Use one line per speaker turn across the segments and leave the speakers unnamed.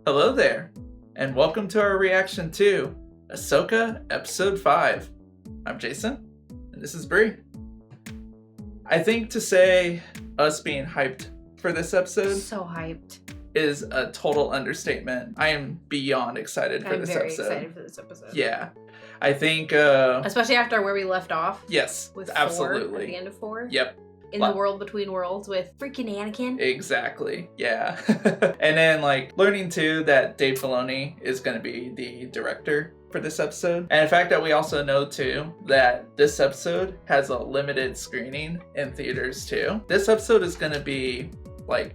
Hello there, and welcome to our reaction to Ahsoka Episode 5. I'm Jason, and this is Bree. I think to say us being hyped for this episode
So hyped.
is a total understatement. I am beyond excited for this episode.
I'm very excited for this episode.
Yeah. I think...
especially after where we left off.
Yes,
with
absolutely.
4 at the end of 4.
Yep.
In the world between worlds with freaking Anakin.
Exactly, yeah. And then, learning too that Dave Filoni is going to be the director for this episode. And the fact that we also know too that this episode has a limited screening in theaters too. This episode is going to be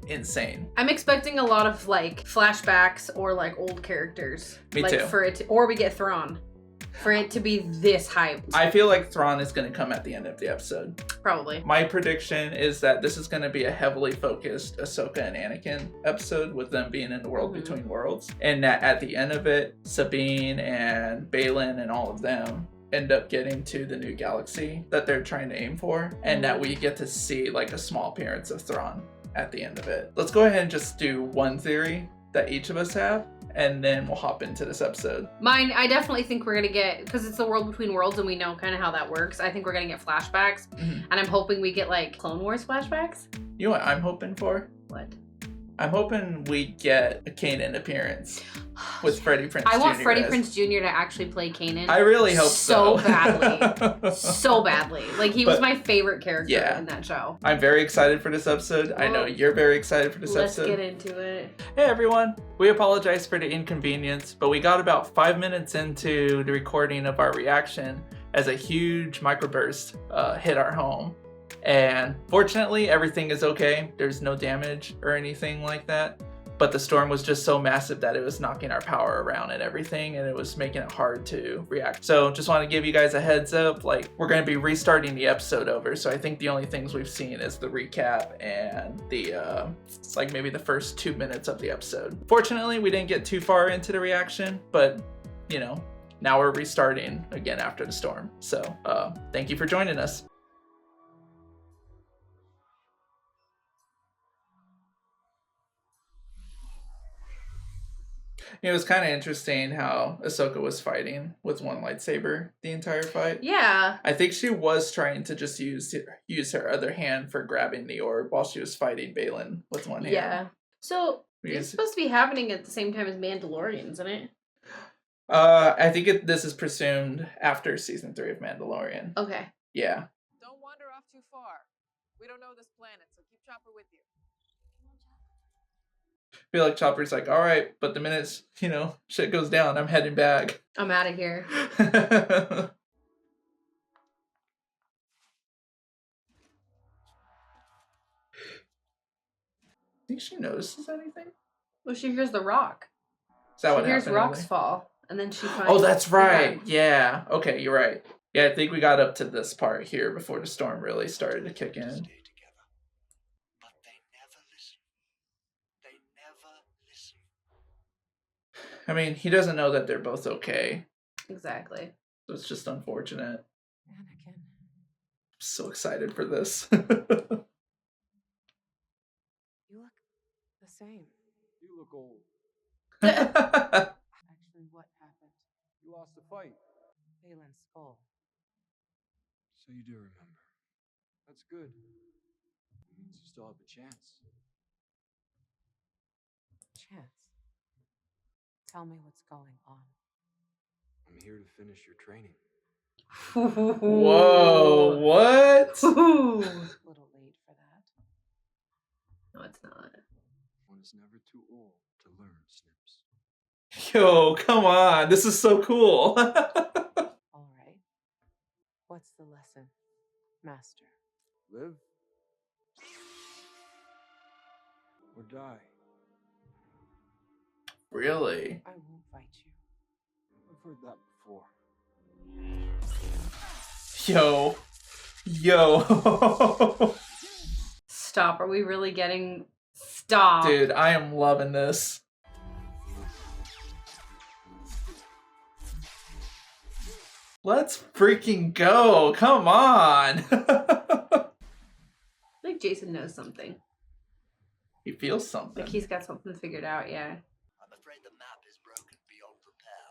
insane.
I'm expecting a lot of flashbacks or old characters.
Me too.
Or we get Thrawn. For it to be this hyped.
I feel like Thrawn is going to come at the end of the episode.
Probably.
My prediction is that this is going to be a heavily focused Ahsoka and Anakin episode with them being in the world between worlds. And that at the end of it, Sabine and Baylan and all of them end up getting to the new galaxy that they're trying to aim for. And that we get to see a small appearance of Thrawn at the end of it. Let's go ahead and just do one theory that each of us have, and then we'll hop into this episode.
Mine, I definitely think we're gonna get, because it's the world between worlds and we know kind of how that works, I think we're gonna get flashbacks. And I'm hoping we get Clone Wars flashbacks.
You know what I'm hoping for?
What?
I'm hoping we get a Kanan appearance with Freddie Prinze Jr.
I want Freddie Prinze Jr. to actually play Kanan.
I really hope so.
Badly. So badly. He was my favorite character in that show.
I'm very excited for this episode. I know you're very excited for this episode.
Let's get into it.
Hey everyone. We apologize for the inconvenience, but we got about 5 minutes into the recording of our reaction as a huge microburst hit our home. And fortunately, everything is okay. There's no damage or anything like that. But the storm was just so massive that it was knocking our power around and everything, and it was making it hard to react. So just want to give you guys a heads up, we're going to be restarting the episode over. So I think the only things we've seen is the recap and the, maybe the first 2 minutes of the episode. Fortunately, we didn't get too far into the reaction, but, now we're restarting again after the storm. So thank you for joining us. It was kind of interesting how Ahsoka was fighting with one lightsaber the entire fight.
Yeah.
I think she was trying to just use her other hand for grabbing the orb while she was fighting Baylan with one hand.
Yeah. So it's supposed to be happening at the same time as Mandalorian, isn't it?
I think this is presumed after season 3 of Mandalorian.
Okay.
Yeah.
Don't wander off too far. We don't know this planet, so keep Chopper with you.
I feel like Chopper's all right, but the minute, shit goes down, I'm heading back.
I'm out of here.
I think she notices anything?
Well, she hears the rock.
Is that what
She hears
happened,
rocks
really?
fall, and then she finds...
Oh, that's right. Yeah. Okay, you're right. Yeah, I think we got up to this part here before the storm really started to kick in. I mean, he doesn't know that they're both okay.
Exactly.
So it's just unfortunate.
Anakin.
I'm so excited for this.
You look the same.
You look old.
Actually, what happened?
You lost the fight.
Baylan's skull.
So you do remember. That's good. It means you still have a chance.
Chance. Tell me what's going on.
I'm here to finish your training.
Whoa, what?
A little late for that.
No, it's not.
One is never too old to learn, Snips.
Yo, come on. This is so cool.
All right. What's the lesson, Master?
Live or die.
Really?
I won't fight you.
I've heard that before.
Yo. Yo.
Stop. Are we really getting... Stop.
Dude, I am loving this. Let's freaking go. Come on.
I think Jason knows something.
He feels something.
Like he's got something figured out, yeah.
I'm afraid afraid the map is broken beyond repair.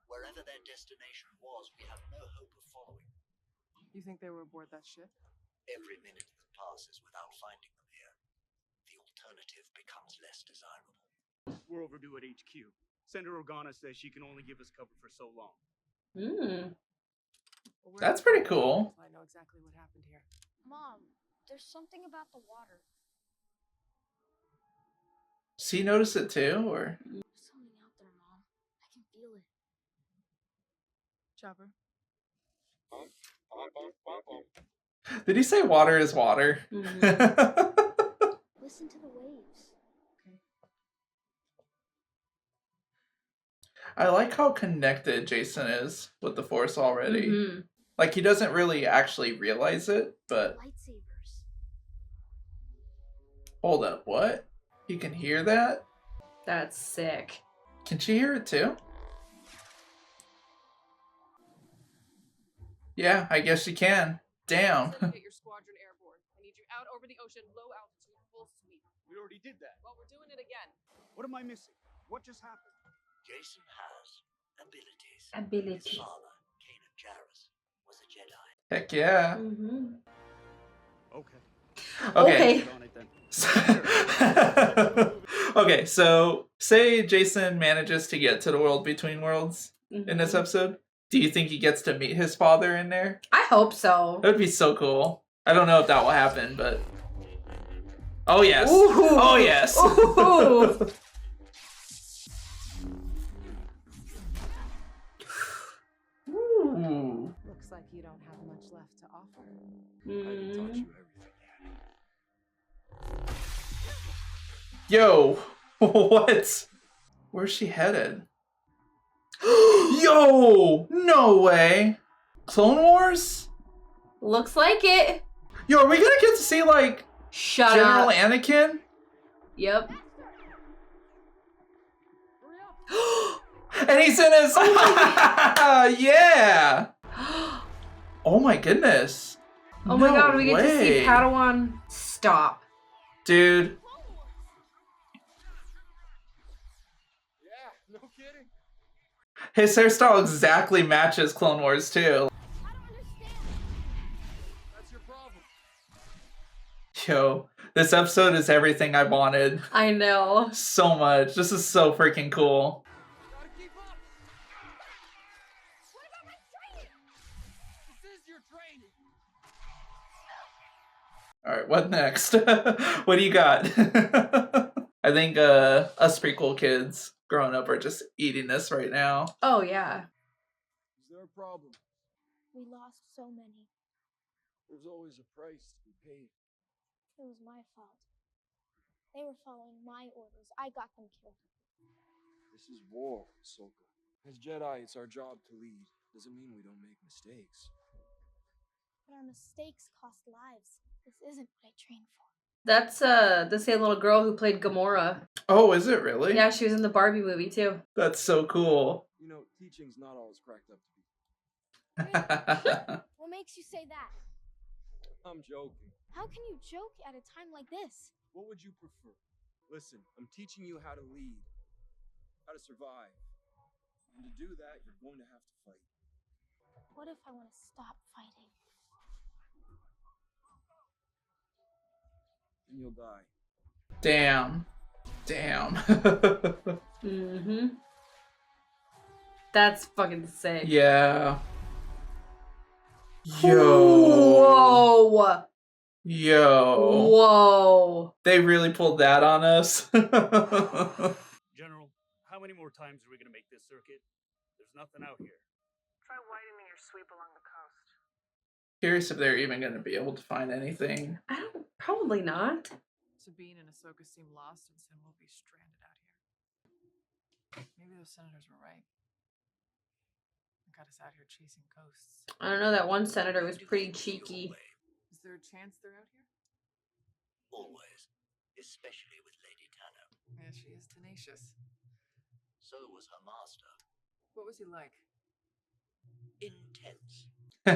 Wherever their destination was, we have no hope of following.
You think they were aboard that ship?
Every minute that passes without finding them here, the alternative becomes less desirable.
We're overdue at HQ. Senator Organa says she can only give us cover for so long.
Hmm.
Well, we're
That's
gonna
pretty
find out
cool.
if I know exactly what happened here.
Mom, there's something about the water.
Does he notice it too, or?
There's something out there, Mom. I can feel it.
Chopper.
Did he say water is water?
Mhm.
Listen to the waves.
I like how connected Jason is with the Force already.
Mhm.
Like, he doesn't really actually realize it, but...
Lightsabers.
Hold up, what? You can hear that?
That's sick.
Can she hear it too? Yeah, I guess she can. Damn.
Get your squadron airborne. I need you out over the ocean, low altitude, full sweep.
We already did that.
Well, we're doing it again.
What am I missing? What just happened?
Jason has abilities. His
Ability.
father, Kanan Jarrus, was a Jedi.
Heck yeah.
Mhm.
Okay.
Okay.
Get on it then.
Okay, so say Jason manages to get to the world between worlds in this
Mhm.
episode. Do you think he gets to meet his father in there?
I hope so.
That would be so cool. I don't know if that will happen, but... Oh, yes.
Ooh.
Oh, yes.
Ooh.
Ooh.
Looks like you don't have much left to offer.
I haven't taught
Mm.
you everything yet.
Yo, what? Where's she headed? Yo, no way. Clone Wars?
Looks like it.
Yo, are we gonna get to see, like,
Shut
General
up.
Anakin?
Yep.
And he's in his... Yeah! Oh my goodness.
Oh my
No
god, we get to see
way.
Padawan. Stop.
Dude.
Yeah, no kidding.
His hairstyle exactly matches Clone Wars too.
I don't understand.
That's your problem.
Yo, this episode is everything I wanted.
I know.
So much. This is so freaking cool.
Gotta keep up.
What about my training?
This is your training.
Alright, what next? What do you got? I think us prequel kids growing up are just eating this right now.
Oh yeah.
Is there a problem?
We lost so many.
There's always a price to be paid.
It was my fault. They were following my orders. I got them killed.
This is war, Ahsoka. As Jedi, it's our job to lead. Doesn't mean we don't make mistakes.
But our mistakes cost lives. This isn't what I trained for.
That's the same little girl who played Gamora.
Oh, is it really?
Yeah, she was in the Barbie movie too.
That's so cool.
You know, teaching's not always cracked up to be.
What makes you say that?
I'm joking.
How can you joke at a time like this?
What would you prefer? Listen, I'm teaching you how to lead, how to survive. And to do that, you're going to have to fight.
What if I want to stop fighting?
And you'll die.
Damn. Damn.
Mm-hmm. That's fucking sick.
Yeah. Yo.
Whoa.
Yo.
Whoa.
They really pulled that on us.
General, how many more times are we gonna make this circuit? There's nothing out here.
Try widening your sweep along the coast.
Curious if they're even going to be able to find anything.
I don't. Probably not.
Sabine and Ahsoka seem lost and said we'll be stranded out here. Maybe those senators were right. They got us out here chasing ghosts.
I don't know. That one senator was pretty cheeky.
Is there a chance they're out here?
Always. Especially with Lady Tano.
Yeah, she is tenacious.
So was her master.
What was he like?
Intense.
Mom?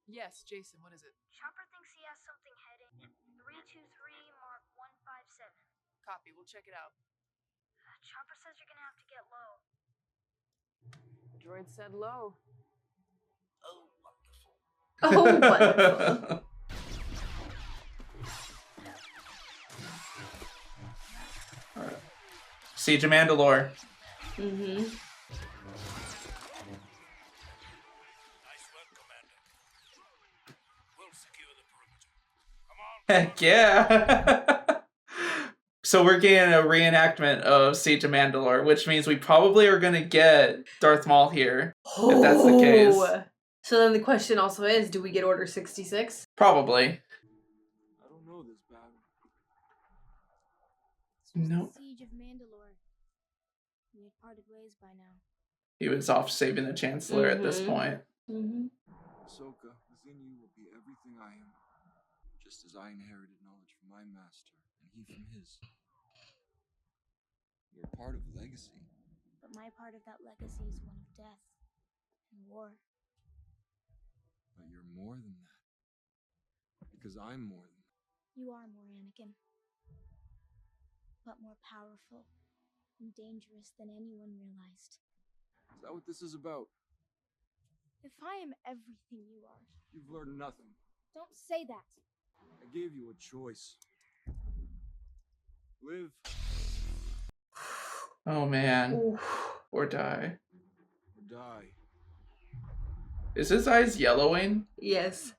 Yes, Jason, what is it?
Chopper thinks he has something heading 323 Mark 157.
Copy. We'll check it out.
Chopper says you're gonna have to get low.
Droid said low.
Oh, wonderful.
Oh, wonderful.
All right. Siege of Mandalore.
Mm-hmm.
Nice work, Commander. We'll secure the perimeter. Come on.
Heck yeah. So we're getting a reenactment of Siege of Mandalore, which means we probably are going to get Darth Maul here, if that's the case.
So then the question also is, do we get Order 66?
Probably.
I don't know this battle.
This was
Nope.
the Siege of Mandalore. We had parted ways by now.
He was off saving the Chancellor at this
Mhm.
point.
Mm-hmm.
Ahsoka, within you will be everything I am, just as I inherited knowledge from my master and he from his. You're part of a legacy.
But my part of that legacy is one of death and war.
But you're more than that. Because I'm more than that.
You are more, Anakin. But more powerful and dangerous than anyone realized.
Is that what this is about?
If I am everything you are,
You've learned nothing.
don't say that.
I gave you a choice. Live.
Oh man. Or die.
Or die.
Is his eyes yellowing?
Yes.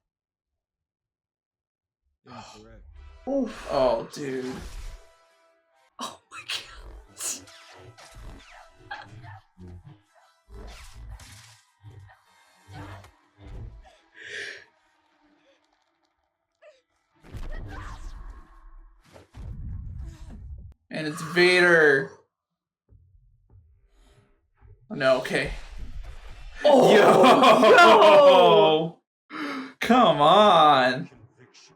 Incorrect.
Oh, dude.
Oh my god.
And it's Vader. Oh, no, okay.
Oh,
Yo! Come on.
Conviction.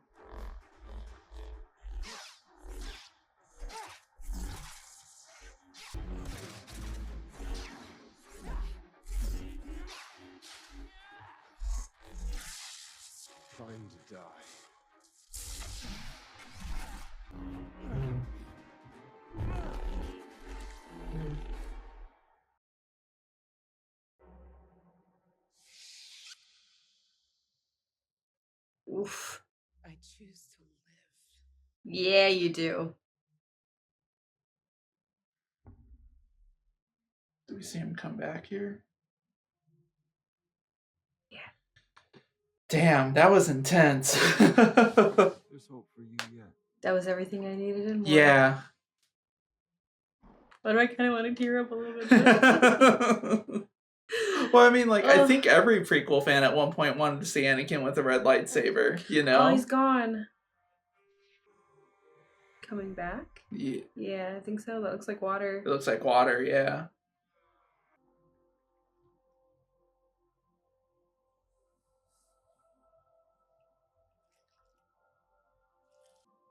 Trying to die.
Oof.
I choose to live.
Yeah, you do.
Do we see him come back here?
Yeah.
Damn, that was intense.
There's hope for you yet.
That was everything I needed and more.
Yeah.
Why do I kind of want to tear up a little bit?
Well, I mean, like, I think every prequel fan at one point wanted to see Anakin with a red lightsaber, you know?
Oh, he's gone. Coming back?
Yeah.
Yeah, I think so. That looks like water.
It looks like water, yeah.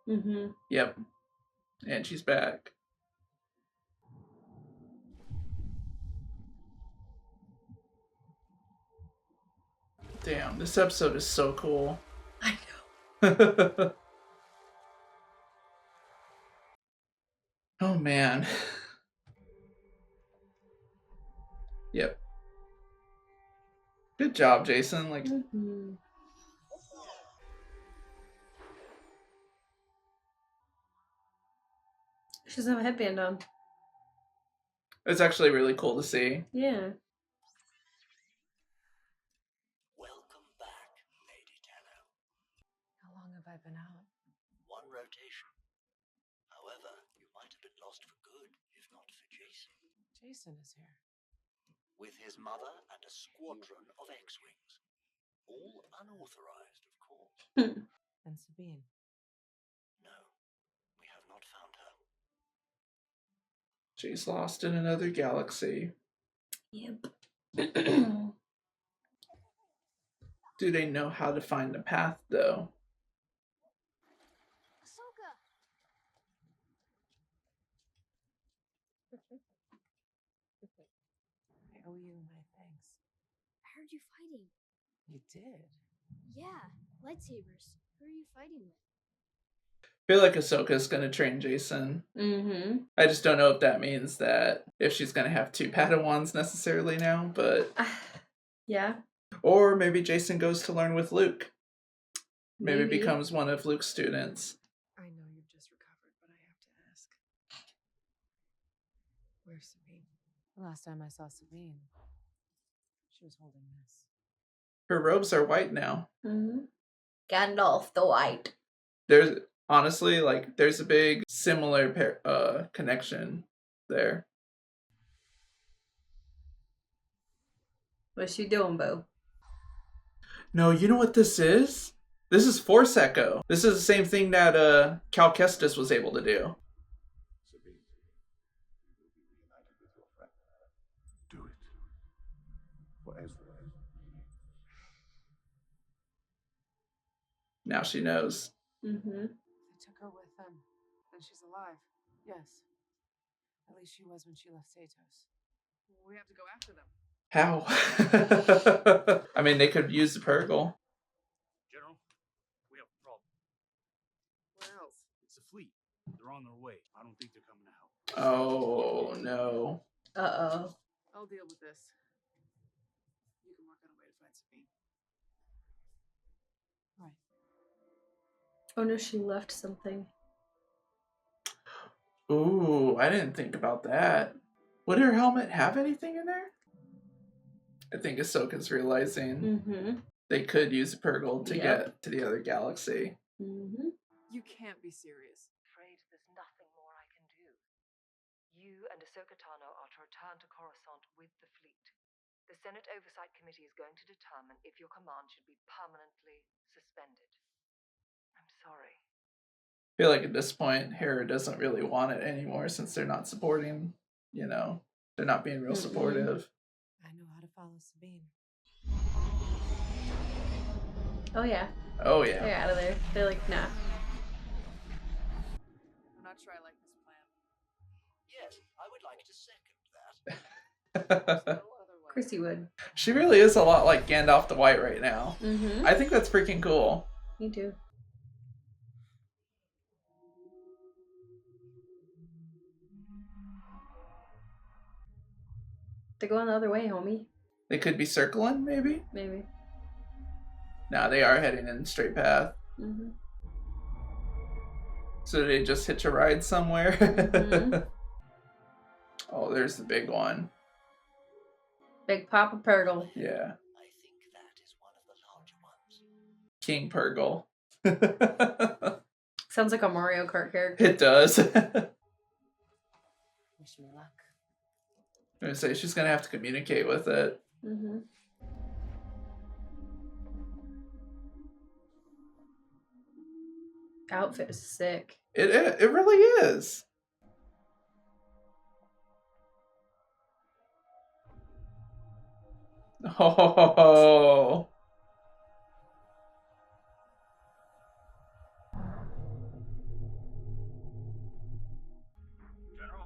Mm-hmm.
Yep. And she's back. Damn, this episode is so cool.
I know.
Oh man. Yep. Good job, Jason. Like,
Mm-hmm. She doesn't have a headband on.
it's actually really cool to see.
Yeah.
Welcome back, Lady Tenno.
How long have I been out?
One rotation. However, you might have been lost for good, if not for Jason.
Jason is here.
With his mother and a squadron of X-Wings. All unauthorized, of course.
And Sabine.
No, we have not found her.
She's lost in another galaxy.
Yep.
Do they know how to find the path, though?
Ahsoka!
I owe you my thanks.
I heard you fighting.
You did?
Yeah, lightsabers. Who are you fighting with?
I feel like Ahsoka's gonna train Jason.
Mm-hmm.
I just don't know if that means that if she's gonna have 2 Padawans necessarily now, but
Yeah.
or maybe Jason goes to learn with Luke. Maybe
Maybe.
becomes one of Luke's students.
I know you've just recovered, but I have to ask. Where's Sabine?
The last time I saw Sabine, she was holding this.
Her robes are white now.
Mm-hmm. Gandalf the White.
There's honestly like there's a big similar connection there.
What's she doing, Bo?
No, you know what this is? This is Force Echo. This is the same thing that Cal Kestis was able to do.
Sabine, you will be reunited with your friend. Do it. For Ezra.
Now she knows.
Mm-hmm.
They took her with them. And she's alive. Yes. At least she was when she left Satos.
We have to go after them.
How? I mean, they could use the Purgle.
General, we have a problem.
Where else?
It's a fleet. They're on their way. I don't think they're coming to help.
Oh, no.
Uh-oh.
I'll deal with this. You can work on a way to find Sabine.
Right.
Oh no, she left something.
Ooh, I didn't think about that. Would her helmet have anything in there? I think Ahsoka's realizing
Mm-hmm.
they could use the Purgle to
Yep.
get to the other galaxy.
Mm-hmm.
You can't be serious.
Afraid there's nothing more I can do. You and Ahsoka Tano are to return to Coruscant with the fleet. The Senate Oversight Committee is going to determine if your command should be permanently suspended. I'm sorry.
I feel like at this point, Hera doesn't really want it anymore since they're not supporting, they're not being real supportive.
I know how to follow Sabine.
Oh yeah.
Oh, yeah.
They're out of there. They're like, nah.
I'm not sure I like this plan.
Yes, I would like to second that.
No other way.
Chrissy would.
She really is a lot like Gandalf the White right now.
Mm-hmm.
I think that's freaking cool.
Me too. They're going the other way, homie.
They could be circling, maybe?
Maybe.
Nah, they are heading in a straight path.
Mm-hmm.
So they just hitch a ride somewhere?
Mhm.
Oh, there's the big one.
Big Papa Purgle.
Yeah.
I think that is one of the larger ones.
King Purgle.
Sounds like a Mario Kart character.
It does. I'm
Wish me luck.
gonna say she's gonna have to communicate with it.
Mm-hmm. Outfit is sick.
It really is. Oh.
General,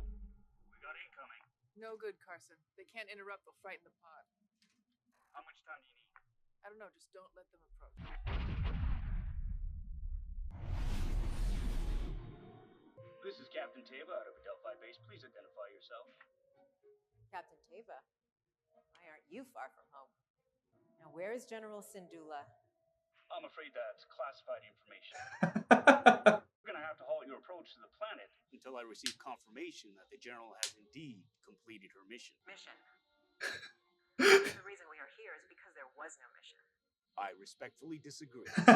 we got incoming.
No good, Carson. They can't interrupt. They'll frighten the pod.
How much time do you need?
I don't know. Just don't let them approach.
This is Captain Tava out of Adelphi Base. Please identify yourself.
Captain Tava, why aren't you far from home? Now, where is General Syndulla?
I'm afraid that's classified information. We're gonna have to halt your approach to the planet until I receive confirmation that the General has indeed completed her mission.
Mission. The reason we are here is because there was no mission.
I respectfully disagree.
We're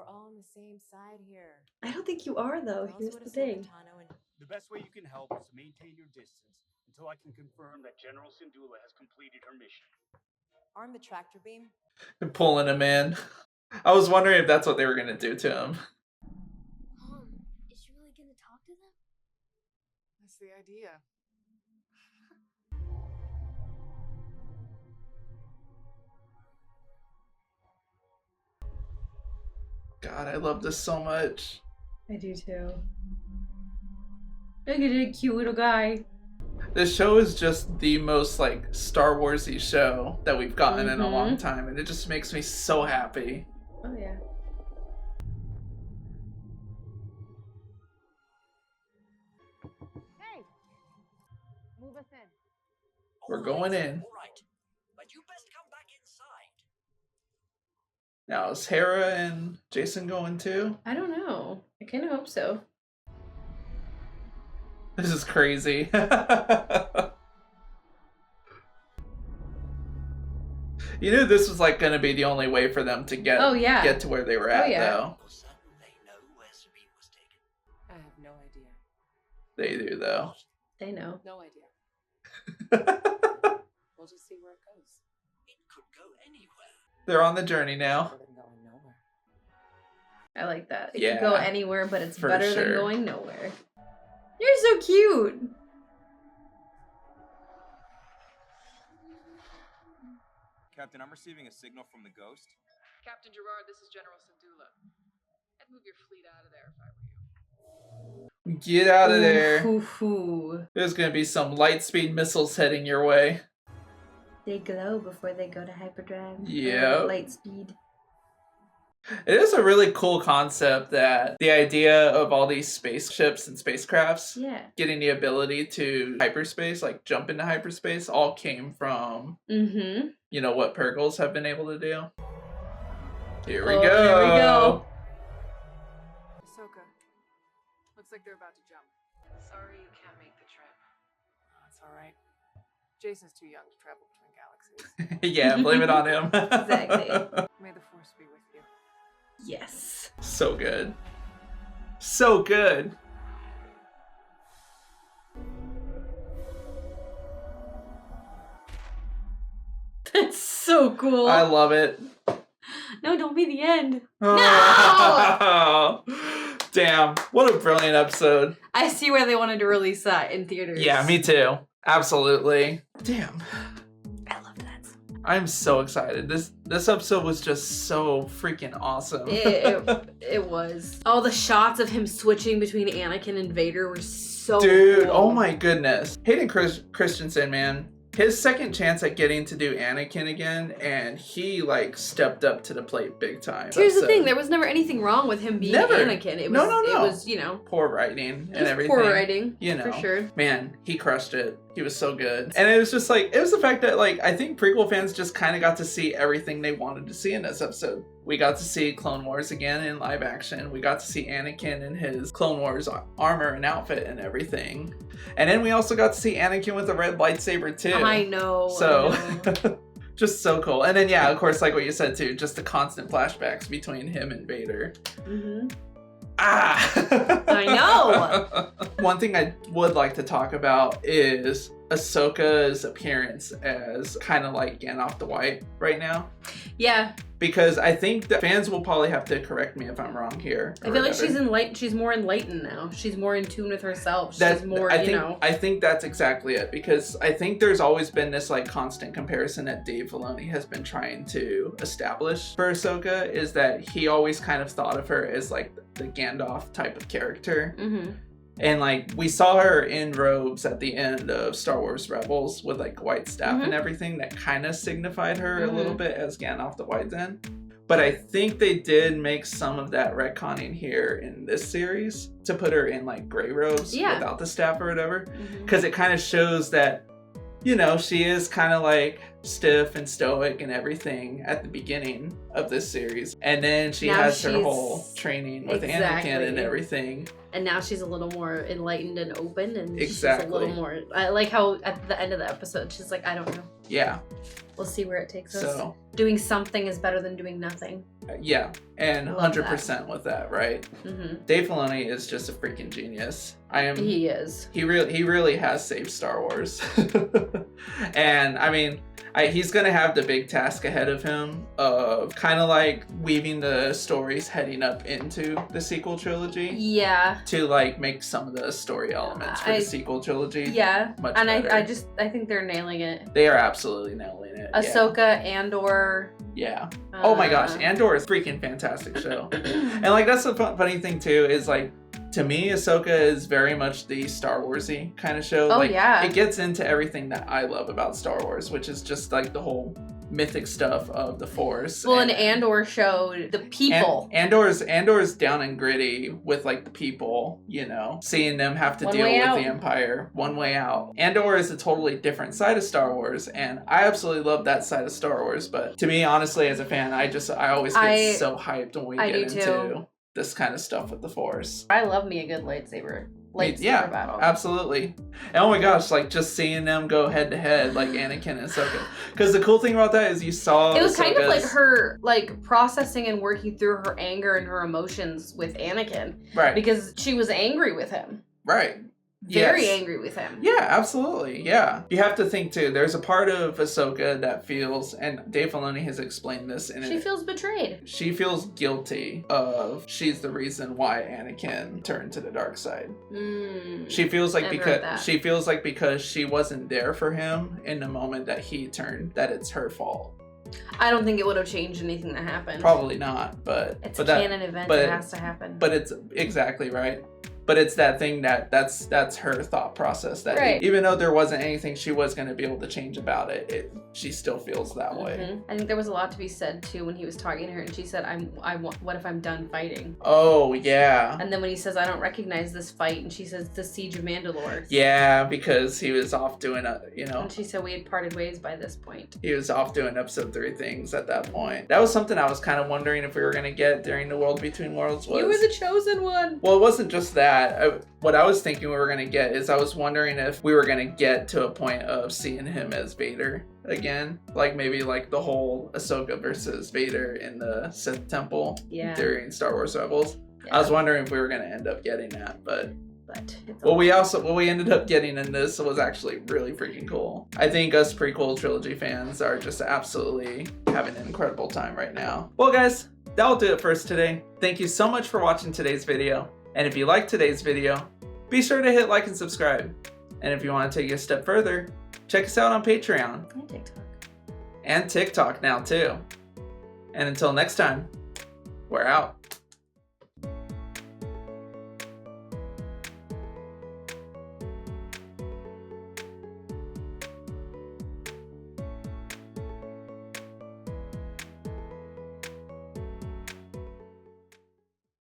all on the same side here.
I don't think you are, though.
Tell us
Here's
what
the
Ahsoka
thing.
Tano and
The best way you can help is to maintain your distance until I can confirm that General Syndulla has completed her mission.
arm the tractor beam.
They're pulling him in. I was wondering if that's what they were gonna do to him.
Is she really gonna talk to them?
That's the idea.
God, I love this so much.
I do too. Look at a cute little guy.
This show is just the most like Star Warsy show that we've gotten in a long time, and it just makes me so happy.
Oh yeah.
Move us in.
We're going in.
All right, but you best come back inside.
Now, is Hera and Jason going too?
I don't know. I kind of hope so.
This is crazy. You knew this was like going to be the only way for them to get get to where they were at, though.
For certain they know where Sabine was taken.
I have no idea.
They do, though.
They know.
No idea. We'll just see where it goes.
It could go anywhere.
They're on the journey now.
Better than going nowhere.
I like that. It
Yeah,
can go anywhere, but it's
for
better than
sure.
going nowhere. You're so cute.
Captain, I'm receiving a signal from the Ghost.
Captain Gerard, this is General Syndulla. I'd move your fleet out of there if I were you.
Get out of there.
Ooh.
There's going to be some light speed missiles heading your way.
They glow before they go to hyperdrive.
Yep.
Light speed.
It is a really cool concept that the idea of all these spaceships and spacecrafts getting the ability to hyperspace, like jump into hyperspace, all came from, you know, what Purgles have been able to do. Here we go.
There we go.
Ahsoka, looks like they're about to jump. Sorry you can't make the trip. That's all right. Jason's too young to travel between galaxies.
Yeah, blame it on him.
Exactly.
May the Force be with you.
Yes.
So good. So good.
That's so cool.
I love it.
No, don't be the end.
No! Damn, what a brilliant episode.
I see why they wanted to release that in theaters.
Yeah, me too. Absolutely. Damn.
I love that.
I'm so excited. This episode was just so freaking awesome.
It was. All the shots of him switching between Anakin and Vader were so
Dude,
cool.
oh my goodness. Hayden Christensen, man. His second chance at getting to do Anakin again, and he like stepped up to the plate big time.
Here's the thing, there was never anything wrong with him being Anakin. It was,
No.
It was, you know.
Poor writing and everything.
Poor writing,
you know,
for sure.
Man, he crushed it. He was so good. And it was just like, it was the fact that like, I think prequel fans just kind of got to see everything they wanted to see in this episode. We got to see Clone Wars again in live action. We got to see Anakin in his Clone Wars armor and outfit and everything. And then we also got to see Anakin with a red lightsaber too.
I know.
So, just so cool. And then yeah, of course, like what you said too, just the constant flashbacks between him and Vader.
I know.
One thing I would like to talk about is Ahsoka's appearance as kind of like Gandalf the White right now.
Yeah.
Because I think that fans will probably have to correct me if I'm wrong here.
I feel like she's more enlightened now. She's more in tune with herself. She's more,
I think that's exactly it. Because I think there's always been this like constant comparison that Dave Filoni has been trying to establish for Ahsoka, is that he always kind of thought of her as like the Gandalf type of character. And like we saw her in robes at the end of Star Wars Rebels with like white staff and everything that kind of signified her a little bit as Gandalf the White then. But I think they did make some of that retconning here in this series to put her in like gray robes without the staff or whatever. Because it kind of shows that, you know, she is kind of like stiff and stoic and everything at the beginning of this series. And then she has her whole training with Anakin and everything.
And now she's a little more enlightened and open, and she's a
Exactly.
little more. I like how at the end of the episode, she's like, I don't know.
Yeah.
We'll see where it takes us.
So
Doing something is better than doing nothing.
yeah, and
Love
100% with that, right? Dave Filoni is just a freaking genius.
He is.
He really has saved Star Wars. And I mean, he's gonna have the big task ahead of him of kind of like weaving the stories heading up into the sequel trilogy.
Yeah.
To like make some of the story elements for the sequel trilogy.
Yeah.
Much
and
better.
I think they're nailing it.
They are absolutely nailing it.
Ahsoka, Andor.
Yeah. Oh my gosh, Andor is a freaking fantastic show. And like that's the funny thing too is like, to me, Ahsoka is very much the Star Wars-y kind of show.
Oh,
like,
yeah.
It gets into everything that I love about Star Wars, which is just like the whole mythic stuff of the Force.
Well, and Andor showed the people.
Andor's down and gritty with like the people, you know, seeing them have to deal with the Empire. One way out. Andor is a totally different side of Star Wars, and I absolutely love that side of Star Wars. But to me, honestly, as a fan, I always get so hyped when we get into this kind of stuff with the Force.
I love me a good lightsaber battle.
Absolutely. And oh my gosh, like just seeing them go head to head, like Anakin and Ahsoka. Because the cool thing about that is you saw
it was kind of like her like processing and working through her anger and her emotions with Anakin.
Right.
Because she was angry with him.
Right.
Very angry with him.
Yeah, absolutely. Yeah. You have to think too, there's a part of Ahsoka that feels, and Dave Filoni has explained this in
She feels betrayed.
She feels guilty of she's the reason why Anakin turned to the dark side. She feels like because she wasn't there for him in the moment that he turned, that it's her fault.
I don't think it would have changed anything that happened.
Probably not, but
it's a canon event. It has to happen.
But it's exactly right. But it's that thing that's her thought process. That even though there wasn't anything she was going to be able to change about it, she still feels that way.
I think there was a lot to be said too when he was talking to her, and she said, "What if I'm done fighting?"
Oh yeah.
And then when he says, "I don't recognize this fight," and she says, "The Siege of Mandalore."
Yeah, because he was off doing
And she said we had parted ways by this point.
He was off doing episode 3 things at that point. That was something I was kind of wondering if we were going to get during the World Between Worlds. You
were the chosen one.
Well, it wasn't just that. What I was thinking we were going to get is I was wondering if we were going to get to a point of seeing him as Vader again. Like maybe like the whole Ahsoka versus Vader in the Sith Temple during Star Wars Rebels. Yeah. I was wondering if we were going to end up getting that, but what we ended up getting in this was actually really freaking cool. I think us prequel trilogy fans are just absolutely having an incredible time right now. Well guys, that'll do it for us today. Thank you so much for watching today's video. And if you liked today's video, be sure to hit like and subscribe. And if you want to take it a step further, check us out on Patreon.
And TikTok.
And TikTok now too. And until next time, we're out.